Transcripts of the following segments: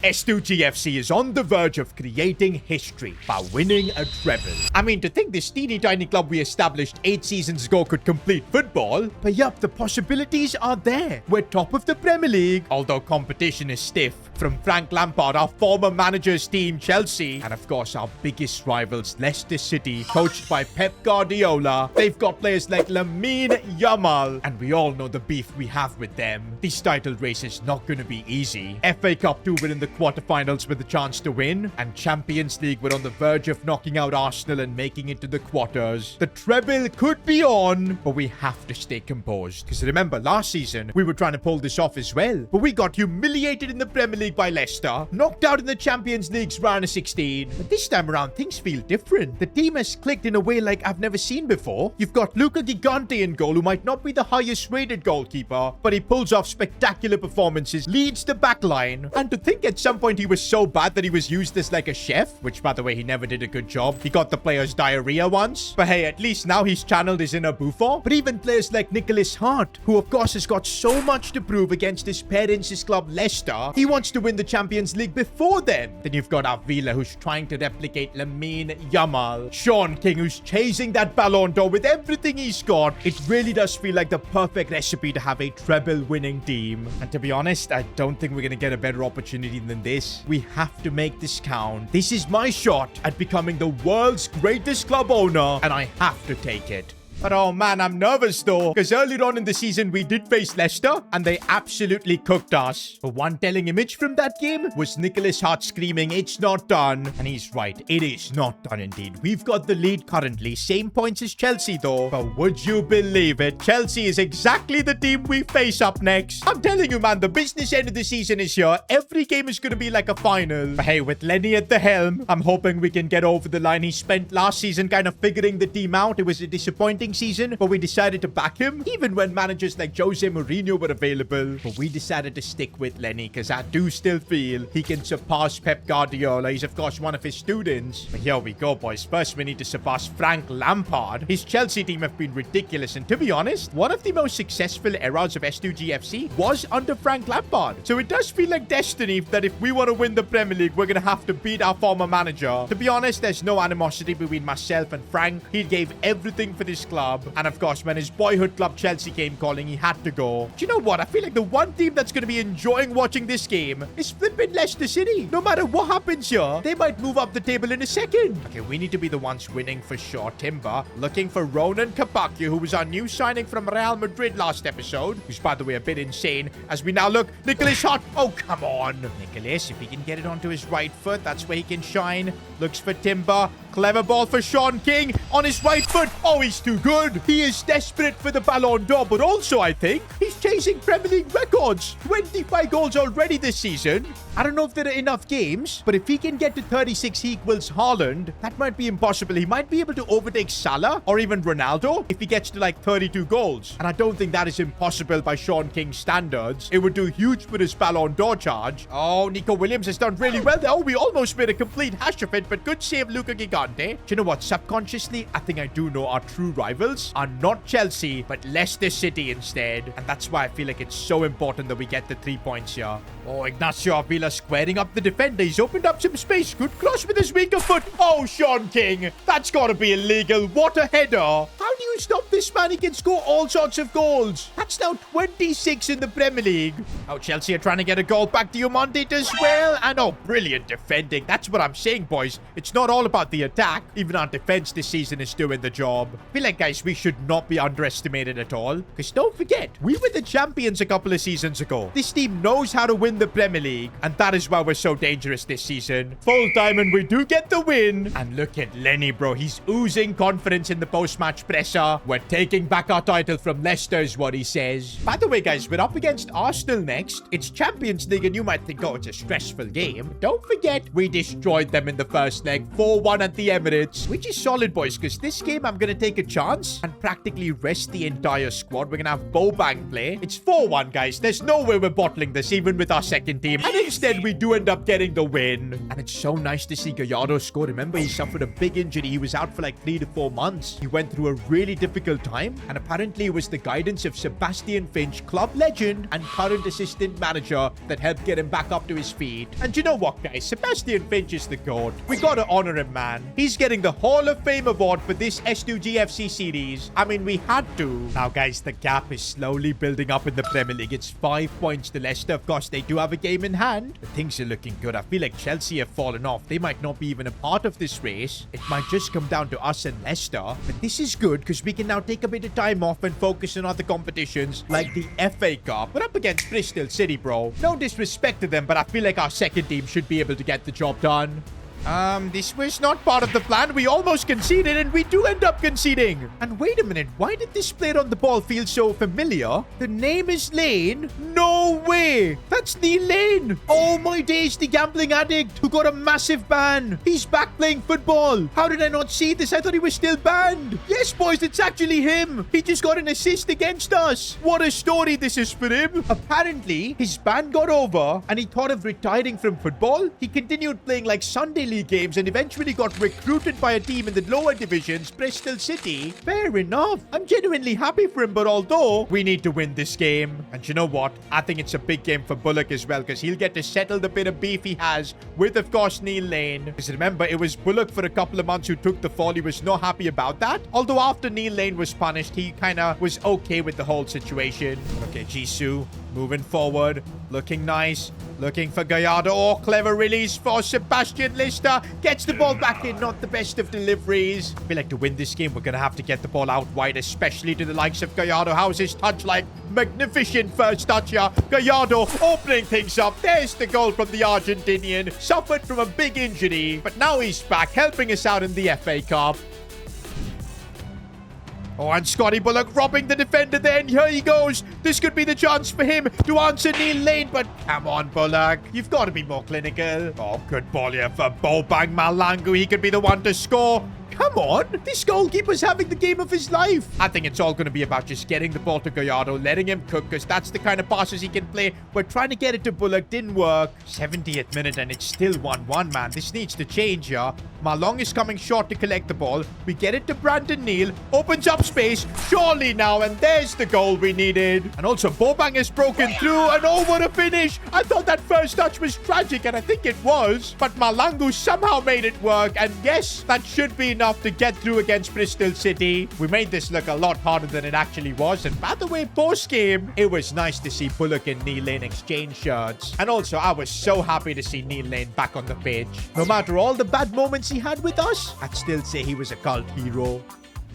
S2GFC is on the verge of creating history by winning a treble. I mean, to think this teeny tiny club we established 8 seasons ago could complete football, but yup, the possibilities are there. We're top of the Premier League, although competition is stiff. From Frank Lampard, our former manager's team Chelsea, and of course our biggest rivals Leicester City, coached by Pep Guardiola. They've got players like Lamine Yamal, and we all know the beef we have with them. This title race is not going to be easy. FA Cup 2 win in the quarterfinals with a chance to win, and Champions League were on the verge of knocking out Arsenal and making it to the quarters. The treble could be on, but we have to stay composed. Because remember, last season, we were trying to pull this off as well, but we got humiliated in the Premier League by Leicester, knocked out in the Champions League's round of 16. But this time around, things feel different. The team has clicked in a way like I've never seen before. You've got Luca Gigante in goal, who might not be the highest rated goalkeeper, but he pulls off spectacular performances, leads the back line, and to think at some point he was so bad that he was used as like a chef, which by the way, he never did a good job. He got the players diarrhea once, but hey, at least now he's channeled his inner Buffon. But even players like Nicholas Hart, who of course has got so much to prove against his parents' club Leicester, he wants to win the Champions League before them. Then you've got Avila, who's trying to replicate Lamine Yamal, Sean King, who's chasing that Ballon d'Or with everything he's got. It really does feel like the perfect recipe to have a treble winning team. And to be honest, I don't think we're gonna get a better opportunity than this. We have to make this count. This is my shot at becoming the world's greatest club owner, and I have to take it. But oh man, I'm nervous though, because earlier on in the season we did face Leicester and they absolutely cooked us. But one telling image from that game was Nicholas Hart screaming, "It's not done." And he's right, it is not done indeed. We've got the lead currently, same points as Chelsea though. But would you believe it? Chelsea is exactly the team we face up next. I'm telling you man, the business end of the season is here. Every game is going to be like a final. But hey, with Lenny at the helm, I'm hoping we can get over the line. He spent last season kind of figuring the team out. It was a disappointing season, but we decided to back him even when managers like Jose Mourinho were available. But we decided to stick with Lenny because I do still feel he can surpass Pep Guardiola. He's of course one of his students. But here we go boys. First we need to surpass Frank Lampard. His Chelsea team have been ridiculous, and to be honest, one of the most successful eras of S2GFC was under Frank Lampard. So it does feel like destiny that if we want to win the Premier League, we're going to have to beat our former manager. To be honest, there's no animosity between myself and Frank. He gave everything for this club. And of course, when his boyhood club Chelsea came calling, he had to go. Do you know what? I feel like the one team that's going to be enjoying watching this game is flipping Leicester City. No matter what happens here, they might move up the table in a second. Okay, we need to be the ones winning for sure. Timber looking for Ronan Kapakio, who was our new signing from Real Madrid last episode, who's by the way a bit insane. As we now look, Nicholas Hart. Oh, come on. Nicholas, if he can get it onto his right foot, that's where he can shine. Looks for Timber. Clever ball for Sean King on his right foot. Oh, he's too good. He is desperate for the Ballon d'Or, but also I think he's chasing Premier League records. 25 goals already this season. I don't know if there are enough games, but if he can get to 36, he equals Haaland. That might be impossible. He might be able to overtake Salah or even Ronaldo if he gets to like 32 goals. And I don't think that is impossible by Sean King's standards. It would do huge for his Ballon d'Or charge. Oh, Nico Williams has done really well there. Oh, we almost made a complete hash of it, but good save, Luca Gigante. Do you know what? Subconsciously, I think I do know our true rivals are not Chelsea, but Leicester City instead. And that's why I feel like it's so important that we get the 3 points here. Oh, Ignacio Avila squaring up the defender. He's opened up some space. Good cross with his weaker foot. Oh, Sean King. That's got to be illegal. What a header. How do you stop this man? He can score all sorts of goals. That's now 26 in the Premier League. Oh, Chelsea are trying to get a goal back to Diomande as well. And oh, brilliant defending. That's what I'm saying, boys. It's not all about the attack. Even our defense this season is doing the job. I feel like, guys, we should not be underestimated at all. Because don't forget, we were the champions a couple of seasons ago. This team knows how to win the Premier League, and that is why we're so dangerous this season. Full time, and we do get the win. And look at Lenny, bro. He's oozing confidence in the post-match presser. We're taking back our title from Leicester is what he says. By the way, guys, we're up against Arsenal next. It's Champions League, and you might think, oh, it's a stressful game. But don't forget, we destroyed them in the first leg, 4-1 at the Emirates, which is solid, boys, because this game I'm going to take a chance and practically rest the entire squad. We're going to have Bobank play. It's 4-1, guys. There's no way we're bottling this, even with our second team. And instead, we do end up getting the win. And it's so nice to see Gallardo score. Remember, he suffered a big injury. He was out for like 3 to 4 months. He went through a really difficult time, and apparently it was the guidance of Sebastian Finch, club legend and current assistant manager, that helped get him back up to his feet. And you know what, guys? Sebastian Finch is the GOAT. We gotta honor him, man. He's getting the Hall of Fame award for this S2GFC series. I mean, we had to. Now, guys, the gap is slowly building up in the Premier League. It's 5 points to Leicester. Of course, they do have a game in hand, but things are looking good. I feel like Chelsea have fallen off. They might not be even a part of this race. It might just come down to us and Leicester. But this is good because we can now take a bit of time off and focus on other competitions like the FA Cup. We're up against Bristol City, bro. No disrespect to them, but I feel like our second team should be able to get the job done. This was not part of the plan. We almost conceded, and we do end up conceding. And wait a minute, why did this player on the ball feel so familiar? The name is Lane? No way! That's Neil Lane! Oh my days, the gambling addict who got a massive ban. He's back playing football. How did I not see this? I thought he was still banned. Yes, boys, it's actually him. He just got an assist against us. What a story this is for him. Apparently, his ban got over, and he thought of retiring from football. He continued playing like Sunday League games and eventually got recruited by a team in the lower divisions, Bristol City. Fair enough. I'm genuinely happy for him, but although we need to win this game, and you know what? I think it's a big game for Bullock as well, because he'll get to settle the bit of beef he has with, of course, Neil Lane. Because remember, it was Bullock for a couple of months who took the fall. He was not happy about that. Although after Neil Lane was punished, he kind of was okay with the whole situation. Okay, Jisoo moving forward, looking nice, looking for Gallardo. Oh, clever release for Sebastian. Lister gets the ball back in. Not the best of deliveries. I feel like to win this game, we're going to have to get the ball out wide, especially to the likes of Gallardo. How's his touch like? Magnificent first touch here. Gallardo opening things up. There's the goal from the Argentinian. Suffered from a big injury, but now he's back, helping us out in the FA Cup. Oh, and Scotty Bullock robbing the defender there, and here he goes. This could be the chance for him to answer Neil Lane, but come on, Bullock. You've got to be more clinical. Oh, good ball here for Bobang Malangu. He could be the one to score. Come on. This goalkeeper's having the game of his life. I think it's all going to be about just getting the ball to Gallardo, letting him cook, because that's the kind of passes he can play. We're trying to get it to Bullock. Didn't work. 70th minute, and it's still 1-1, man. This needs to change here. Malong is coming short to collect the ball. We get it to Brandon Neal. Opens up space. Surely now, and there's the goal we needed. And also, Bobang has broken through, and over a finish. I thought that first touch was tragic, and I think it was. But Malangu somehow made it work, and yes, that should be enough to get through against Bristol City. We made this look a lot harder than it actually was. And by the way, post-game, it was nice to see Bullock and Neil Lane exchange shirts. And also, I was so happy to see Neil Lane back on the pitch. No matter all the bad moments he had with us, I'd still say he was a cult hero.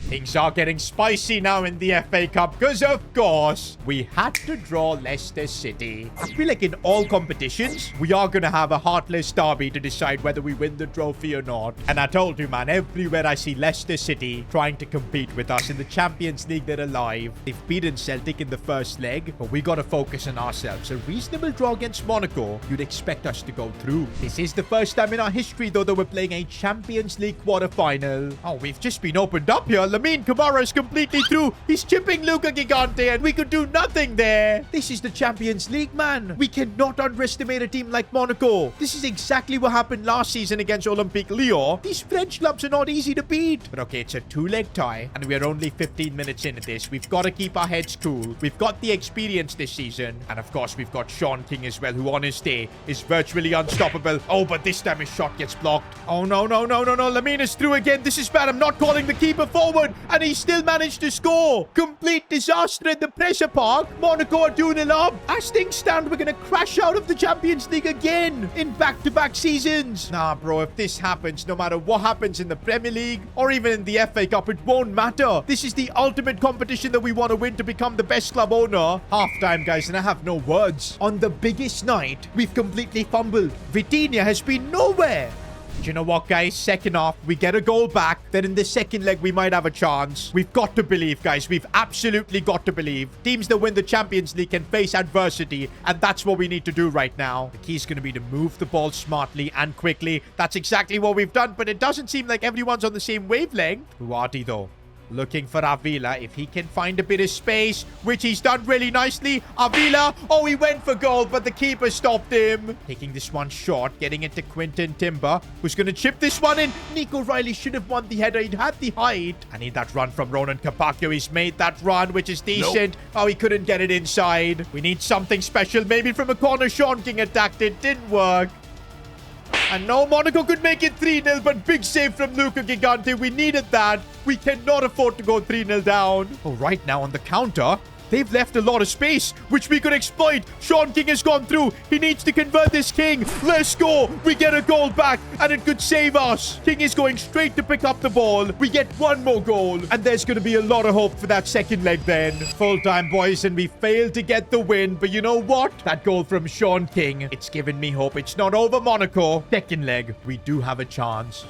Things are getting spicy now in the FA Cup because, of course, we had to draw Leicester City. I feel like in all competitions, we are going to have a heartless derby to decide whether we win the trophy or not. And I told you, man, everywhere I see Leicester City trying to compete with us in the Champions League, they're alive. They've beaten Celtic in the first leg, but we got to focus on ourselves. A reasonable draw against Monaco, you'd expect us to go through. This is the first time in our history, though, that we're playing a Champions League quarter-final. Oh, we've just been opened up here. Lamine Camara is completely through. He's chipping Luca Gigante, and we could do nothing there. This is the Champions League, man. We cannot underestimate a team like Monaco. This is exactly what happened last season against Olympique Lyon. These French clubs are not easy to beat. But okay, it's a 2-leg tie, and we're only 15 minutes into this. We've got to keep our heads cool. We've got the experience this season. And of course, we've got Sean King as well, who on his day is virtually unstoppable. Oh, but this time his shot gets blocked. Oh, no. Lamine is through again. This is bad. I'm not calling the keeper forward. And he still managed to score. Complete disaster in the pressure park. Monaco are 2-0 up. As things stand, we're going to crash out of the Champions League again in back-to-back seasons. Nah, bro, if this happens, no matter what happens in the Premier League or even in the FA Cup, it won't matter. This is the ultimate competition that we want to win to become the best club owner. Half-time, guys, and I have no words. On the biggest night, we've completely fumbled. Vitinha has been nowhere. Do you know what, guys? Second half, we get a goal back. Then in the second leg, we might have a chance. We've got to believe, guys. We've absolutely got to believe. Teams that win the Champions League can face adversity, and that's what we need to do right now. The key is going to be to move the ball smartly and quickly. That's exactly what we've done, but it doesn't seem like everyone's on the same wavelength. Ruati, though. Looking for Avila if he can find a bit of space, which he's done really nicely. Avila, oh, he went for goal, but the keeper stopped him. Taking this one short, getting it to Quinton Timber, who's going to chip this one in. Nico Riley should have won the header. He'd had the height. I need that run from Ronan Capaccio. He's made that run, which is decent. Nope. Oh, he couldn't get it inside. We need something special. Maybe from a corner. Sean King attacked it. Didn't work. And no, Monaco could make it 3-0, but big save from Luca Gigante. We needed that. We cannot afford to go 3-0 down. Oh, right now on the counter, they've left a lot of space, which we could exploit. Sean King has gone through. He needs to convert this King. Let's go. We get a goal back, and it could save us. King is going straight to pick up the ball. We get one more goal, and there's going to be a lot of hope for that second leg then. Full time, boys, and we failed to get the win. But you know what? That goal from Sean King, it's given me hope. It's not over, Monaco. Second leg, we do have a chance.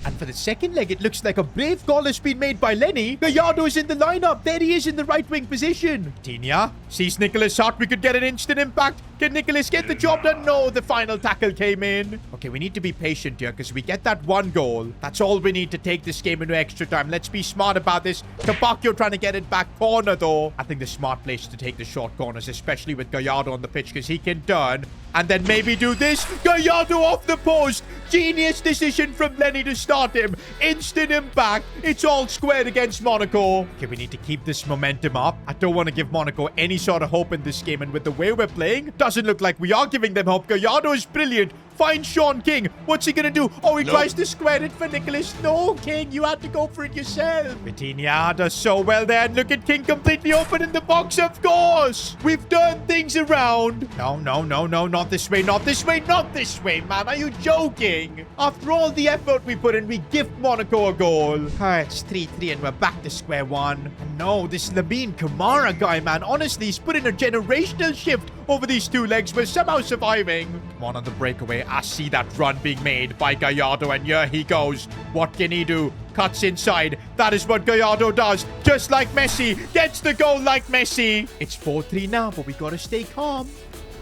And for the second leg, it looks like a brave goal has been made by Lenny. Gallardo is in the lineup. There he is in the right wing position. Tinia sees Nicholas Hart. We could get an instant impact. Can Nicholas get the job done? No, the final tackle came in. Okay, we need to be patient here because we get that one goal. That's all we need to take this game into extra time. Let's be smart about this. Capaccio trying to get it back corner, though. I think the smart place to take the short corners, especially with Gallardo on the pitch because he can turn and then maybe do this. Gallardo off the post. Genius decision from Lenny to start him. Instant impact. It's all squared against Monaco. Okay, we need to keep this momentum up. I don't want to give Monaco any sort of hope in this game. And with the way we're playing, doesn't look like we are giving them hope. Gallardo is brilliant. Find Sean King. What's he gonna do? Oh, he tries to square it for Nicholas. No, King, you had to go for it yourself. Vitinha does so well there. And look at King completely open in the box, of course. We've turned things around. No, no, no, no, not this way, not this way, not this way, man. Are you joking? After all the effort we put in, we gift Monaco a goal. It's 3-3 and we're back to square one. And no, this Lamine Kamara guy, man. Honestly, he's put in a generational shift over these two legs. We're somehow surviving. Come on the breakaway. I see that run being made by Gallardo, and here he goes. What can he do? Cuts inside. That is what Gallardo does. Just like Messi. Gets the goal like Messi. It's 4-3 now, but we gotta stay calm.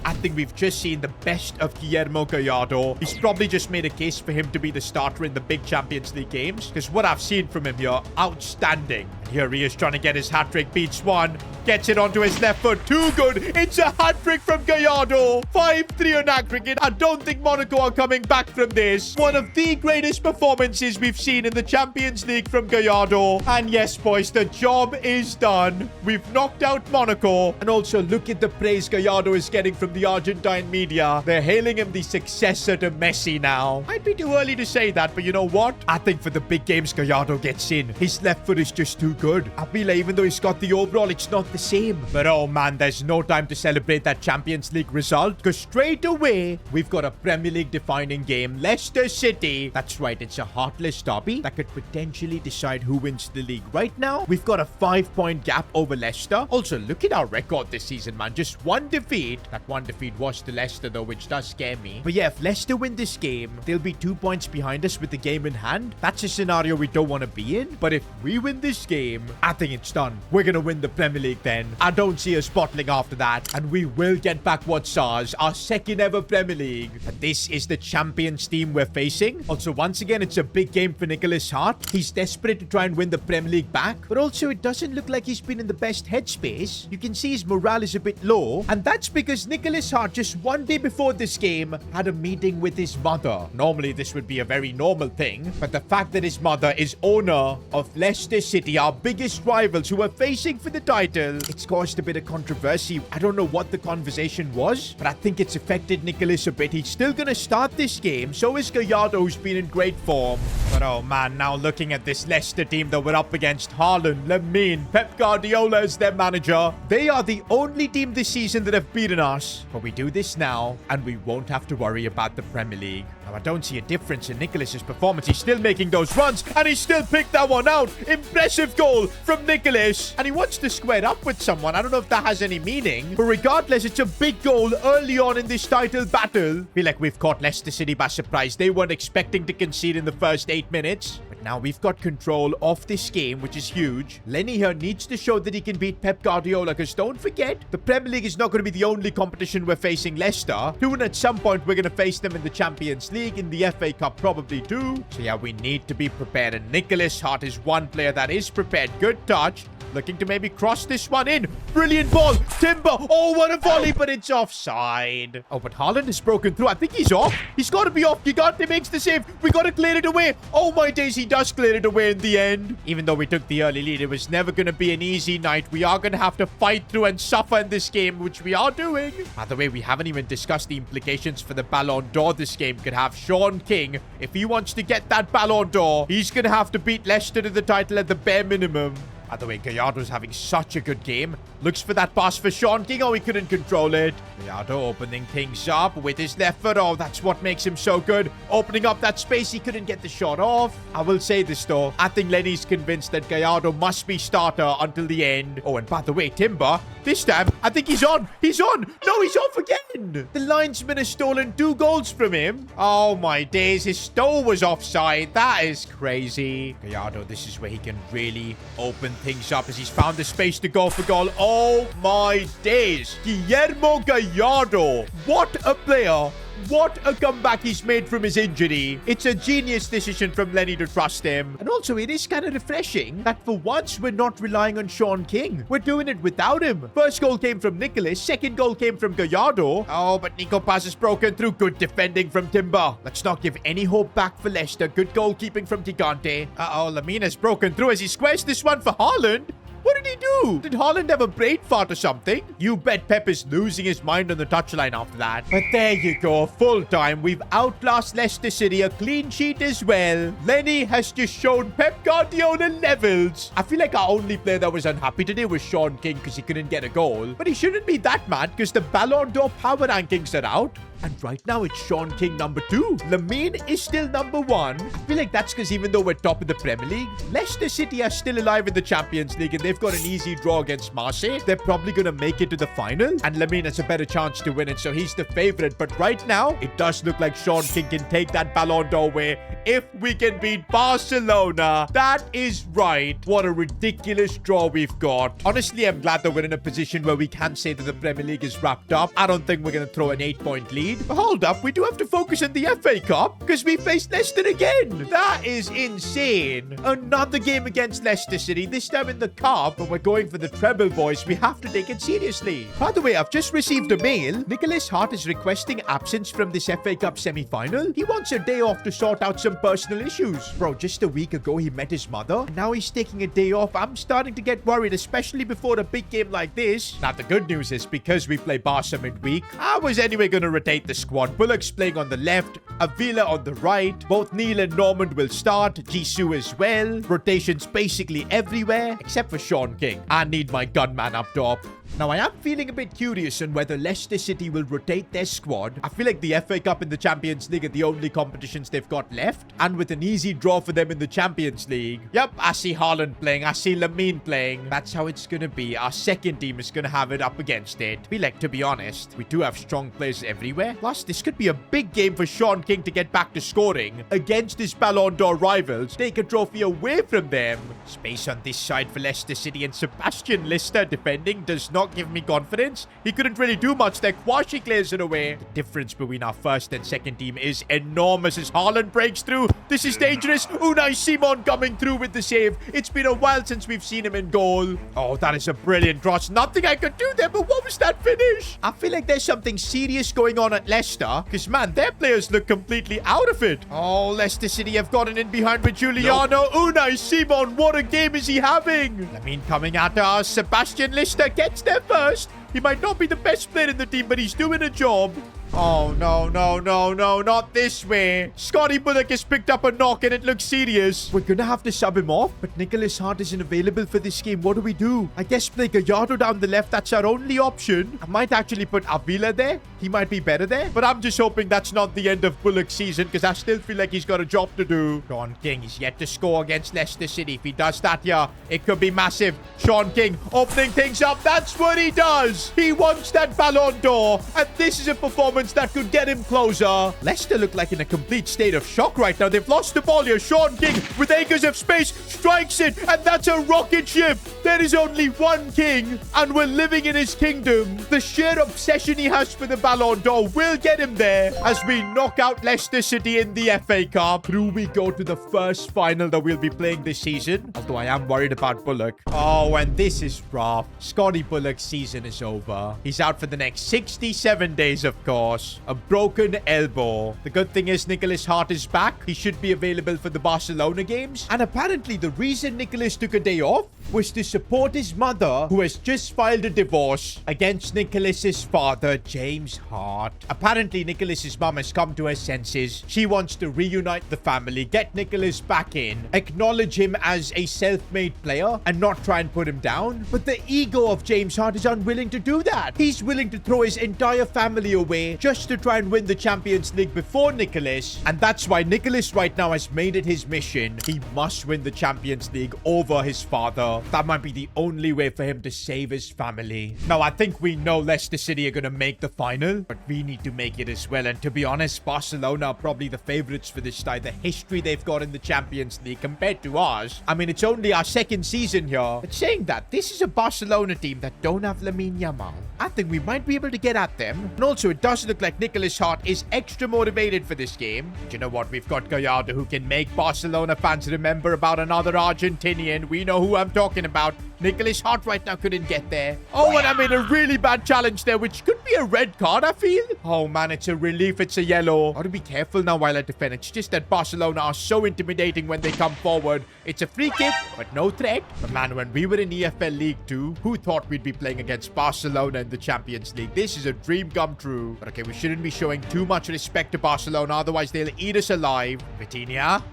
I think we've just seen the best of Guillermo Gallardo. He's probably just made a case for him to be the starter in the big Champions League games, because what I've seen from him here, outstanding. And here he is trying to get his hat-trick. Beats one. Gets it onto his left foot. Too good. It's a hat-trick from Gallardo. 5-3 on aggregate. I don't think Monaco are coming back from this. One of the greatest performances we've seen in the Champions League from Gallardo. And yes, boys, the job is done. We've knocked out Monaco. And also, look at the praise Gallardo is getting from the Argentine media. They're hailing him the successor to Messi now. Might be too early to say that, but you know what? I think for the big games, Gallardo gets in. His left foot is just too good. Avila, even though he's got the overall, it's not the same. But oh man, there's no time to celebrate that Champions League result, because straight away, we've got a Premier League defining game. Leicester City. That's right, it's a heartless derby that could potentially decide who wins the league. Right now, we've got a 5-point gap over Leicester. Also, look at our record this season, man. Just one defeat. That one defeat was to Leicester, though, which does scare me. But yeah, if Leicester win this game, they'll be 2 points behind us with the game in hand. That's a scenario we don't want to be in. But if we win this game, I think it's done. We're going to win the Premier League then. I don't see us bottling after that. And we will get back what's ours, our second ever Premier League. And this is the champions team we're facing. Also, once again, it's a big game for Nicholas Hart. He's desperate to try and win the Premier League back. But also, it doesn't look like he's been in the best headspace. You can see his morale is a bit low. And that's because Nicholas Hart, just one day before this game, had a meeting with his mother. Normally, this would be a very normal thing. But the fact that his mother is owner of Leicester City, our biggest rivals who are facing for the title, it's caused a bit of controversy. I don't know what the conversation was, but I think it's affected Nicholas a bit. He's still going to start this game. So is Gallardo, who's been in great form. But oh man, now looking at this Leicester team that we're up against, Haaland, Lamine, Pep Guardiola as their manager. They are the only team this season that have beaten us. But we do this now, and we won't have to worry about the Premier League. Now, I don't see a difference in Nicholas's performance. He's still making those runs, and he still picked that one out. Impressive goal from Nicholas. And he wants to square up with someone. I don't know if that has any meaning. But regardless, it's a big goal early on in this title battle. I feel like we've caught Leicester City by surprise. They weren't expecting to concede in the first 8 8 minutes. But now we've got control of this game, which is huge. Lenny here needs to show that he can beat Pep Guardiola, because don't forget, the Premier League is not going to be the only competition we're facing Leicester. Soon at some point, we're going to face them in the Champions League, in the FA Cup probably too. So yeah, we need to be prepared. And Nicholas Hart is one player that is prepared. Good touch. Looking to maybe cross this one in. Brilliant ball. Timber. Oh, what a volley, but it's offside. Oh, but Haaland is broken through. I think he's off. He's got to be off. Gigante makes the save. We got to clear it away. Oh, my days. He does clear it away in the end. Even though we took the early lead, it was never going to be an easy night. We are going to have to fight through and suffer in this game, which we are doing. By the way, we haven't even discussed the implications for the Ballon d'Or this game could have. Sean King, if he wants to get that Ballon d'Or, he's going to have to beat Leicester to the title at the bare minimum. By the way, Gallardo's having such a good game. Looks for that pass for Sean King. Oh, he couldn't control it. Gallardo opening things up with his left foot. Oh, that's what makes him so good. Opening up that space. He couldn't get the shot off. I will say this, though. I think Lenny's convinced that Gallardo must be starter until the end. Oh, and by the way, Timber, this time, I think he's on. He's on. No, he's off again. The linesman has stolen 2 goals from him. Oh, my days. His toe was offside. That is crazy. Gallardo, this is where he can really open things up as he's found the space to go for goal. Oh my days. Guillermo Gallardo. What a player. What a comeback he's made from his injury. It's a genius decision from Lenny to trust him. And also, it is kind of refreshing that for once we're not relying on Sean King. We're doing it without him. First goal came from Nicholas. Second goal came from Gallardo. Oh, but Nico Paz is broken through. Good defending from Timber. Let's not give any hope back for Leicester. Good goalkeeping from Gigante. Uh-oh, Lamina's broken through as he squares this one for Haaland. What did he do? Did Haaland have a brain fart or something? You bet Pep is losing his mind on the touchline after that. But there you go. Full time. We've outclassed Leicester City. A clean sheet as well. Lenny has just shown Pep Guardiola levels. I feel like our only player that was unhappy today was Sean King because he couldn't get a goal. But he shouldn't be that mad because the Ballon d'Or power rankings are out. And right now, it's Sean King number 2. Lamine is still number 1. I feel like that's because even though we're top of the Premier League, Leicester City are still alive in the Champions League and they've got an easy draw against Marseille. They're probably going to make it to the final. And Lamine has a better chance to win it, so he's the favorite. But right now, it does look like Sean King can take that Ballon d'Or away if we can beat Barcelona. That is right. What a ridiculous draw we've got. Honestly, I'm glad that we're in a position where we can say that the Premier League is wrapped up. I don't think we're going to throw an 8-point lead. But hold up, we do have to focus on the FA Cup because we faced Leicester again. That is insane. Another game against Leicester City, this time in the cup, but we're going for the treble, boys. We have to take it seriously. By the way, I've just received a mail. Nicholas Hart is requesting absence from this FA Cup semi-final. He wants a day off to sort out some personal issues. Bro, just a week ago, he met his mother. And now he's taking a day off. I'm starting to get worried, especially before a big game like this. Now, the good news is because we play Barca midweek, I was anyway going to rotate the squad. Bullock's playing on the left, Avila on the right. Both Neil and Normand will start. Jisoo as well. Rotations basically everywhere except for Sean King. I need my gunman up top. Now, I am feeling a bit curious on whether Leicester City will rotate their squad. I feel like the FA Cup and the Champions League are the only competitions they've got left. And with an easy draw for them in the Champions League. Yep, I see Haaland playing. I see Lamine playing. That's how it's going to be. Our second team is going to have it up against it. I feel like, to be honest, we do have strong players everywhere. Plus, this could be a big game for Sean King to get back to scoring against his Ballon d'Or rivals. Take a trophy away from them. Space on this side for Leicester City, and Sebastian Lister defending does not give me confidence. He couldn't really do much there. Kwashi clears it away. The difference between our first and second team is enormous as Haaland breaks through. This is dangerous. Unai Simon coming through with the save. It's been a while since we've seen him in goal. Oh, that is a brilliant cross. Nothing I could do there, but what was that finish? I feel like there's something serious going on at Leicester because, man, their players look completely out of it. Oh, Leicester City have gotten in behind with Giuliano. Unai Simon, what a game is he having? Lamine coming at us. Sebastian Lister gets there first. He might not be the best player in the team, but he's doing a job. Oh, no, no, no, no, not this way. Scotty Bullock has picked up a knock and it looks serious. We're gonna have to sub him off, but Nicholas Hart isn't available for this game. What do we do? I guess play Gallardo down the left. That's our only option. I might actually put Avila there. He might be better there, but I'm just hoping that's not the end of Bullock's season because I still feel like he's got a job to do. Sean King is yet to score against Leicester City. If he does that here, it could be massive. Sean King opening things up. That's what he does. He wants that Ballon d'Or, and this is a performance chance that could get him closer. Leicester look like in a complete state of shock right now. They've lost the ball here. Sean King, with acres of space, strikes it, and that's a rocket ship. There is only one king, and we're living in his kingdom. The sheer obsession he has for the Ballon d'Or will get him there as we knock out Leicester City in the FA Cup. Through we go to the first final that we'll be playing this season, although I am worried about Bullock. Oh, and this is rough. Scotty Bullock's season is over. He's out for the next 67 days, of course. A broken elbow. The good thing is Nicholas Hart is back. He should be available for the Barcelona games. And apparently the reason Nicholas took a day off was to support his mother, who has just filed a divorce against Nicholas's father, James Hart. Apparently, Nicholas's mum has come to her senses. She wants to reunite the family, get Nicholas back in, acknowledge him as a self-made player, and not try and put him down. But the ego of James Hart is unwilling to do that. He's willing to throw his entire family away just to try and win the Champions League before Nicholas. And that's why Nicholas right now has made it his mission. He must win the Champions League over his father. That might be the only way for him to save his family. Now, I think we know Leicester City are going to make the final, but we need to make it as well. And to be honest, Barcelona are probably the favorites for this tie. The history they've got in the Champions League compared to ours. I mean, it's only our second season here. But saying that, this is a Barcelona team that don't have Lamine Yamal. I think we might be able to get at them. And also, it does look like Nicholas Hart is extra motivated for this game. Do you know what? We've got Gallardo, who can make Barcelona fans remember about another Argentinian. We know who I'm talking about. Nicholas Hart right now couldn't get there. Oh, and I made a really bad challenge there, which could be a red card, I feel. Oh, man, it's a relief. It's a yellow. Got to be careful now while I defend. It's just that Barcelona are so intimidating when they come forward. It's a free kick, but no threat. But, man, when we were in EFL League 2, who thought we'd be playing against Barcelona in the Champions League? This is a dream come true. But, okay, we shouldn't be showing too much respect to Barcelona, otherwise they'll eat us alive. Vitinha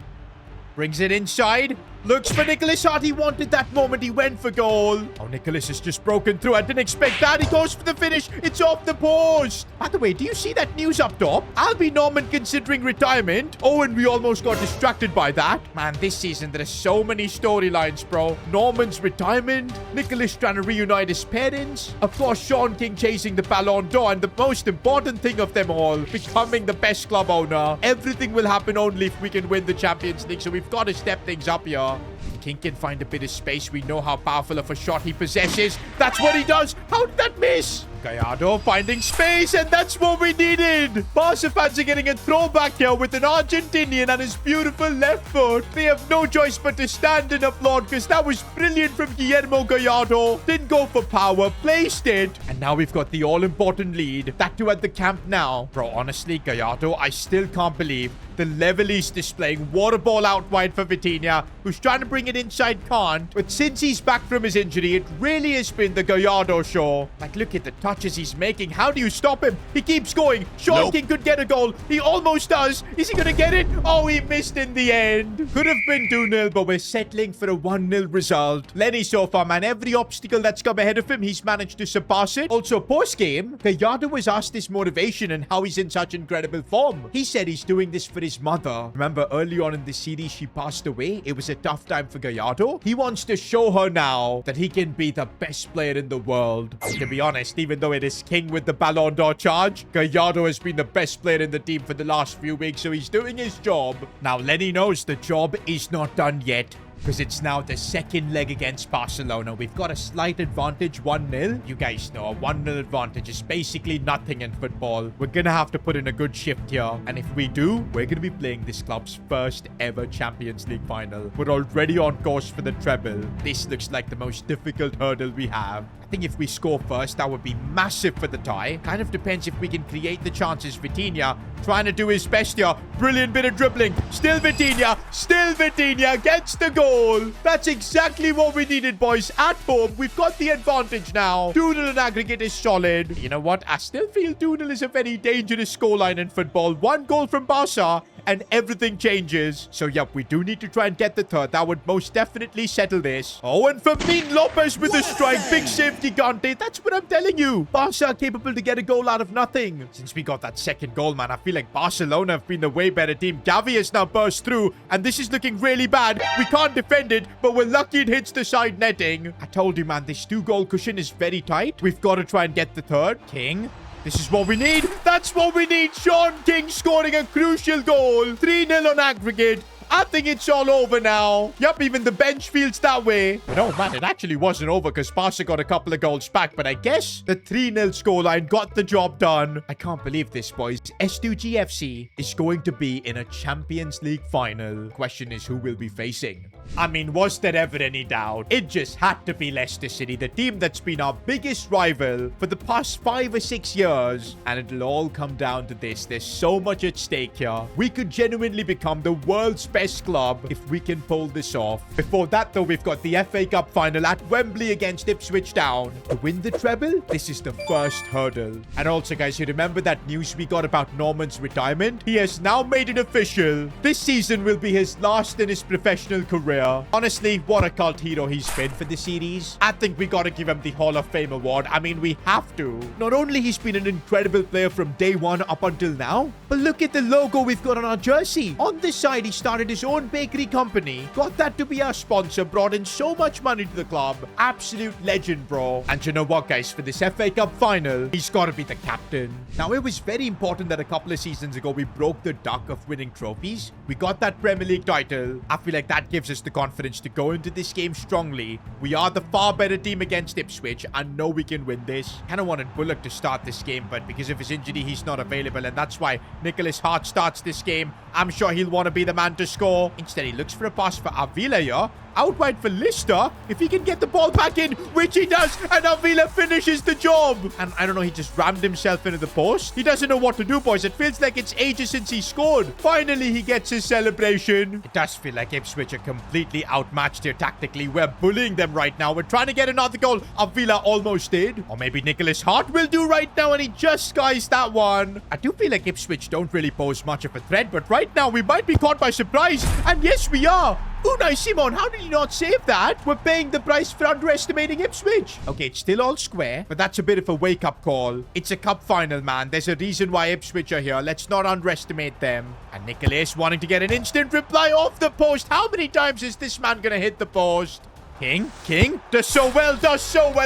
brings it inside. Looks for Nicholas Hart. He wanted that moment. He went for goal. Oh, Nicholas has just broken through. I didn't expect that. He goes for the finish. It's off the post. By the way, do you see that news up top? Albie Norman considering retirement. Oh, and we almost got distracted by that. Man, this season there are so many storylines, bro. Norman's retirement. Nicholas trying to reunite his parents. Of course, Sean King chasing the Ballon d'Or. And the most important thing of them all, becoming the best club owner. Everything will happen only if we can win the Champions League. So we've got to step things up here. King can find a bit of space. We know how powerful of a shot he possesses. That's what he does. How did that miss? Gallardo finding space, and that's what we needed. Barca fans are getting a throwback here with an Argentinian and his beautiful left foot. They have no choice but to stand and applaud because that was brilliant from Guillermo Gallardo. Didn't go for power, placed it. And now we've got the all-important lead. That too at the camp now. Bro, honestly, Gallardo, I still can't believe the level he's displaying. Water ball out wide for Vitinha, who's trying to bring it inside, can't. But since he's back from his injury, it really has been the Gallardo show. Like, look at the touches he's making. How do you stop him? He keeps going. Sean King could get a goal. He almost does. Is he going to get it? Oh, he missed in the end. Could have been 2-0, but we're settling for a 1-0 result. Lenny so far, man, every obstacle that's come ahead of him, he's managed to surpass it. Also, post-game, Gallardo was asked his motivation and how he's in such incredible form. He said he's doing this for his mother. Remember, early on in the series, she passed away. It was a tough time for Gallardo. He wants to show her now that he can be the best player in the world. And to be honest, even though it is King with the Ballon d'Or charge, Gallardo has been the best player in the team for the last few weeks, so he's doing his job. Now, Lenny knows the job is not done yet, because it's now the second leg against Barcelona. We've got a slight advantage, 1-0. You guys know a 1-0 advantage is basically nothing in football. We're going to have to put in a good shift here. And if we do, we're going to be playing this club's first ever Champions League final. We're already on course for the treble. This looks like the most difficult hurdle we have. I think if we score first, that would be massive for the tie. Kind of depends if we can create the chances. Vitinha trying to do his best here. Brilliant bit of dribbling. Still Vitinha. Still Vitinha gets the goal. That's exactly what we needed, boys. At home, we've got the advantage now. 2-0 in aggregate is solid. You know what? I still feel 2-0 is a very dangerous scoreline in football. One goal from Barca and everything changes. So, yep, we do need to try and get the third. That would most definitely settle this. Oh, and Fermin Lopez with a strike. Big save, Gigante. That's what I'm telling you. Barca are capable to get a goal out of nothing. Since we got that second goal, man, I feel like Barcelona have been the way better team. Gavi has now burst through, and this is looking really bad. We can't defend it, but we're lucky it hits the side netting. I told you, man, this 2-goal cushion is very tight. We've got to try and get the third. King This is what we need. That's what we need. Sean King scoring a crucial goal. 3-0 on aggregate. I think it's all over now. Yup, even the bench feels that way. But oh man, it actually wasn't over because Barca got a couple of goals back. But I guess the 3-0 scoreline got the job done. I can't believe this, boys. S2GFC is going to be in a Champions League final. Question is, who will be facing? I mean, was there ever any doubt? It just had to be Leicester City, the team that's been our biggest rival for the past 5 or 6 years. And it'll all come down to this. There's so much at stake here. We could genuinely become the world's best club if we can pull this off. Before that, though, we've got the FA Cup final at Wembley against Ipswich Town. To win the treble, this is the first hurdle. And also, guys, you remember that news we got about Norman's retirement? He has now made it official. This season will be his last in his professional career. Honestly, what a cult hero he's been for the series. I think we gotta give him the Hall of Fame award. I mean, we have to. Not only he's been an incredible player from day one up until now, but look at the logo we've got on our jersey. On this side, he started his own bakery company, got that to be our sponsor, brought in so much money to the club. Absolute legend, bro. And you know what, guys? For this FA Cup final, he's got to be the captain. Now, it was very important that a couple of seasons ago, we broke the duck of winning trophies. We got that Premier League title. I feel like that gives us the confidence to go into this game strongly. We are the far better team against Ipswich. I know we can win this. Kind of wanted Bullock to start this game, but because of his injury, he's not available, and that's why Nicholas Hart starts this game. I'm sure he'll want to be the man to score. Instead, he looks for a pass for Avila here. Out wide for Lister. If he can get the ball back in, which he does, and Avila finishes the job. And I don't know, he just rammed himself into the post. He doesn't know what to do, boys. It feels like it's ages since he scored. Finally, he gets his celebration. It does feel like Ipswich are completely outmatched here tactically. We're bullying them right now. We're trying to get another goal. Avila almost did. Or maybe Nicholas Hart will do right now, and he just skies that one. I do feel like Ipswich don't really pose much of a threat, but right now we might be caught by surprise. And yes, we are. Unai Simon, how did he not save that? We're paying the price for underestimating Ipswich. Okay, it's still all square, but that's a bit of a wake-up call. It's a cup final, man. There's a reason why Ipswich are here. Let's not underestimate them. And Nicholas wanting to get an instant reply off the post. How many times is this man going to hit the post? King does so well,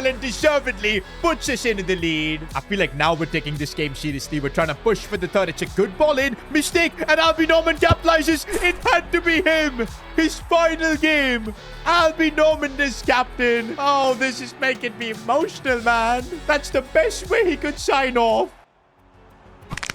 and deservedly puts us into the lead. I feel like now we're taking this game seriously. We're trying to push for the third. It's a good ball in. Mistake, and Albi Norman capitalizes. It had to be him. His final game. Albi Norman is captain. Oh, this is making me emotional, man. That's the best way he could sign off.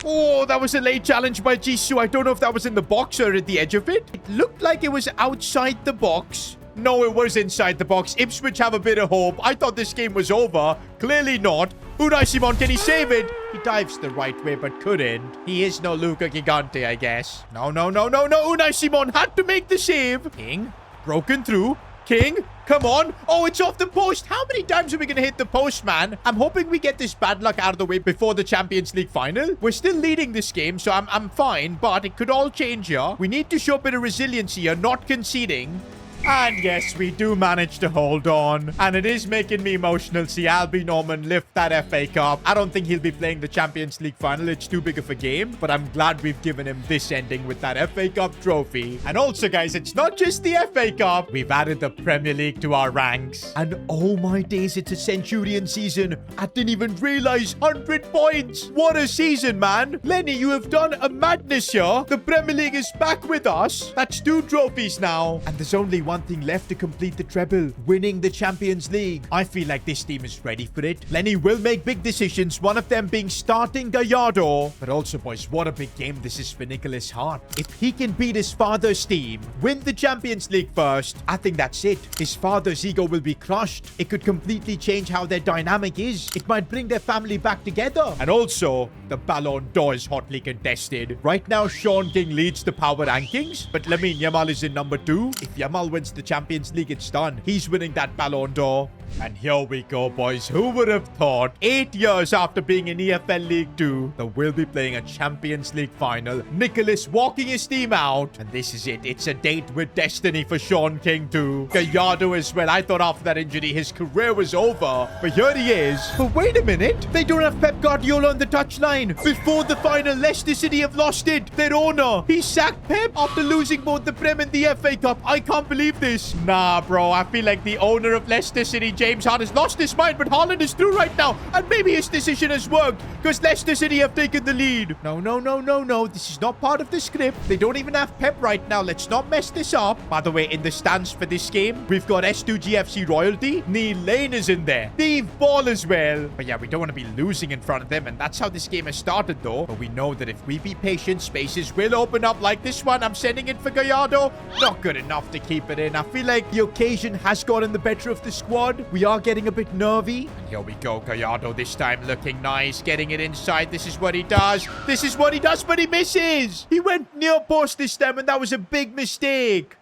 Oh, that was a late challenge by Jisoo. I don't know if that was in the box or at the edge of it. It looked like it was outside the box. No, it was inside the box. Ipswich have a bit of hope. I thought this game was over. Clearly not. Unai Simon, can he save it? He dives the right way, but couldn't. He is no Luca Gigante, I guess. No. Unai Simon had to make the save. King, broken through. King, come on. Oh, it's off the post. How many times are we going to hit the post, man? I'm hoping we get this bad luck out of the way before the Champions League final. We're still leading this game, so I'm fine, but it could all change here. We need to show a bit of resilience here, not conceding. And yes, we do manage to hold on. And it is making me emotional. See Albi Norman lift that FA Cup. I don't think he'll be playing the Champions League final. It's too big of a game. But I'm glad we've given him this ending with that FA Cup trophy. And also, guys, it's not just the FA Cup. We've added the Premier League to our ranks. And oh my days, it's a Centurion season. I didn't even realize 100 points. What a season, man. Lenny, you have done a madness here. The Premier League is back with us. That's 2 trophies now. And there's only one thing left to complete the treble, winning the Champions League. I feel like this team is ready for it. Lenny will make big decisions, one of them being starting Gallardo. But also, boys, what a big game this is for Nicholas Hart. If he can beat his father's team, win the Champions League first, I think that's it. His father's ego will be crushed. It could completely change how their dynamic is. It might bring their family back together. And also, the Ballon d'Or is hotly contested. Right now, Sean King leads the power rankings, but Lamine Yamal is in number 2. If Yamal wins the Champions League, it's done. He's winning that Ballon d'Or. And here we go, boys. Who would have thought 8 years after being in EFL League 2 that we'll be playing a Champions League final? Nicholas walking his team out. And this is it. It's a date with destiny for Sean King too. Gallardo as well. I thought after that injury his career was over. But here he is. But wait a minute. They don't have Pep Guardiola on the touchline. Before the final, Leicester City have lost it. Their owner, he sacked Pep after losing both the Prem and the FA Cup. I can't believe this. Nah, bro. I feel like the owner of Leicester City James Hart has lost his mind, but Haaland is through right now. And maybe his decision has worked because Leicester City have taken the lead. No, no, no, no, no. This is not part of the script. They don't even have Pep right now. Let's not mess this up. By the way, in the stands for this game, we've got S2GFC royalty. Neil Lane is in there. Steve Ball as well. But yeah, we don't want to be losing in front of them. And that's how this game has started though. But we know that if we be patient, spaces will open up like this one. I'm sending it for Gallardo. Not good enough to keep it in. I feel like the occasion has gotten the better of the squad. We are getting a bit nervy. And here we go. Gallardo this time looking nice. Getting it inside. This is what he does. This is what he does, but he misses. He went near post this time, and that was a big mistake.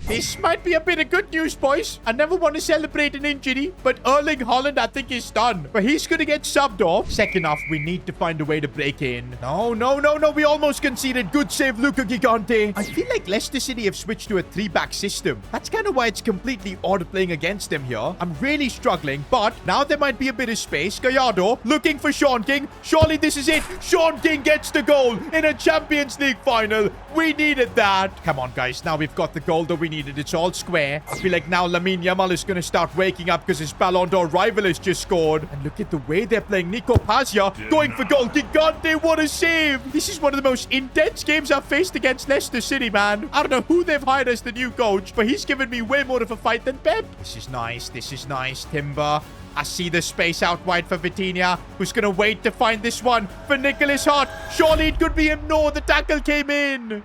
This might be a bit of good news, boys. I never want to celebrate an injury, but Erling Haaland, I think, is done. But he's going to get subbed off. Second half, we need to find a way to break in. No, no, no, no. We almost conceded. Good save, Luca Gigante. I feel like Leicester City have switched to a 3-back system. That's kind of why it's completely odd playing against them here. I'm really struggling, but now there might be a bit of space. Gallardo looking for Sean King. Surely this is it. Sean King gets the goal in a Champions League final. We needed that. Come on, guys. Now we've got the goal that we needed. It's all square. I feel like now Lamine Yamal is going to start waking up because his Ballon d'Or rival has just scored. And look at the way they're playing. Nico Pazia going for goal. Gigante, what a save. This is one of the most intense games I've faced against Leicester City, man. I don't know who they've hired as the new coach, but he's given me way more of a fight than Pep. This is nice. This is nice. Timber. I see the space out wide for Vitinha, who's going to wait to find this one for Nicholas Hart. Surely it could be him. No, the tackle came in.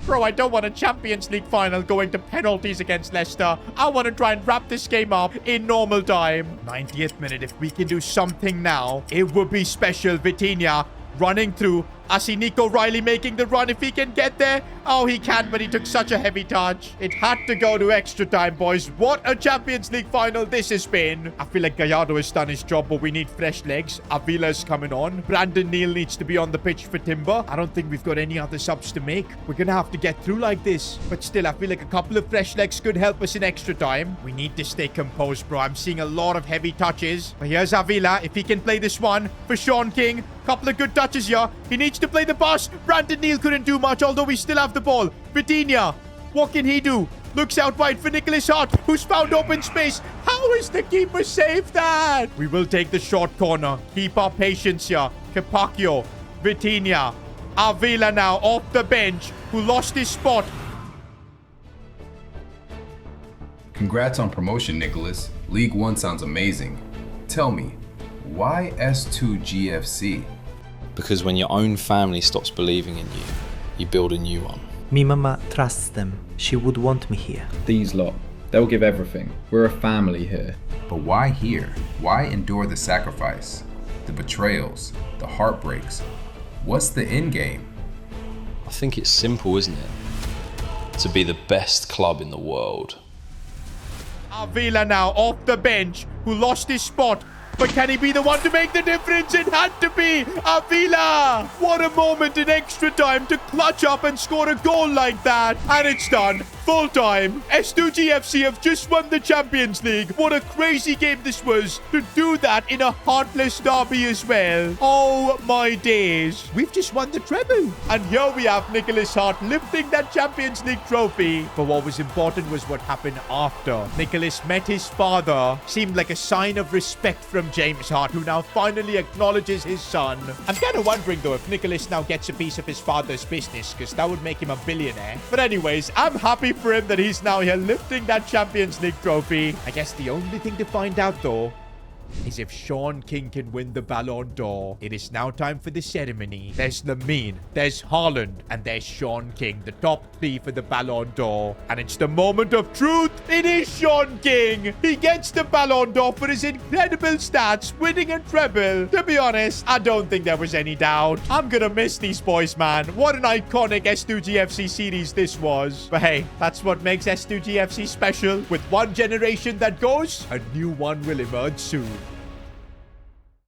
Bro, I don't want a Champions League final going to penalties against Leicester. I want to try and wrap this game up in normal time. 90th minute. If we can do something now, it would be special. Vitinha running through. I see Nico Riley making the run if he can get there. Oh, he can, but he took such a heavy touch. It had to go to extra time, boys. What a Champions League final this has been. I feel like Gallardo has done his job, but we need fresh legs. Avila's coming on. Brandon Neal needs to be on the pitch for Timber. I don't think we've got any other subs to make. We're going to have to get through like this. But still, I feel like a couple of fresh legs could help us in extra time. We need to stay composed, bro. I'm seeing a lot of heavy touches. But here's Avila. If he can play this one for Sean King. Couple of good touches here. He needs to play the pass. Brandon Neal couldn't do much, although we still have the ball. Vitinha, what can he do? Looks out wide for Nicholas Hart, who's found open space. How is the keeper saved that? We will take the short corner. Keep our patience here. Capaccio, Vitinha, Avila now off the bench, who lost his spot. Congrats on promotion, Nicholas. League One sounds amazing. Tell me, why S2GFC? Because when your own family stops believing in you, you build a new one. Me mama trusts them. She would want me here. These lot, they'll give everything. We're a family here. But why here? Why endure the sacrifice? The betrayals? The heartbreaks? What's the end game? I think it's simple, isn't it? To be the best club in the world. Avila now off the bench, who lost his spot. But can he be the one to make the difference? It had to be Avila. What a moment in extra time to clutch up and score a goal like that. And it's done. Full time. S2GFC have just won the Champions League. What a crazy game this was. To do that in a heartless derby as well. Oh my days. We've just won the treble. And here we have Nicholas Hart lifting that Champions League trophy. But what was important was what happened after. Nicholas met his father. Seemed like a sign of respect from James Hart, who now finally acknowledges his son. I'm kind of wondering though if Nicholas now gets a piece of his father's business, because that would make him a billionaire. But anyways, I'm happy for him that he's now here lifting that Champions League trophy. I guess the only thing to find out though is if Sean King can win the Ballon d'Or. It is now time for the ceremony. There's Lamine, there's Haaland, and there's Sean King, the top three for the Ballon d'Or. And it's the moment of truth. It is Sean King. He gets the Ballon d'Or for his incredible stats, winning a treble. To be honest, I don't think there was any doubt. I'm gonna miss these boys, man. What an iconic S2GFC series this was. But hey, that's what makes S2GFC special. With one generation that goes, a new one will emerge soon.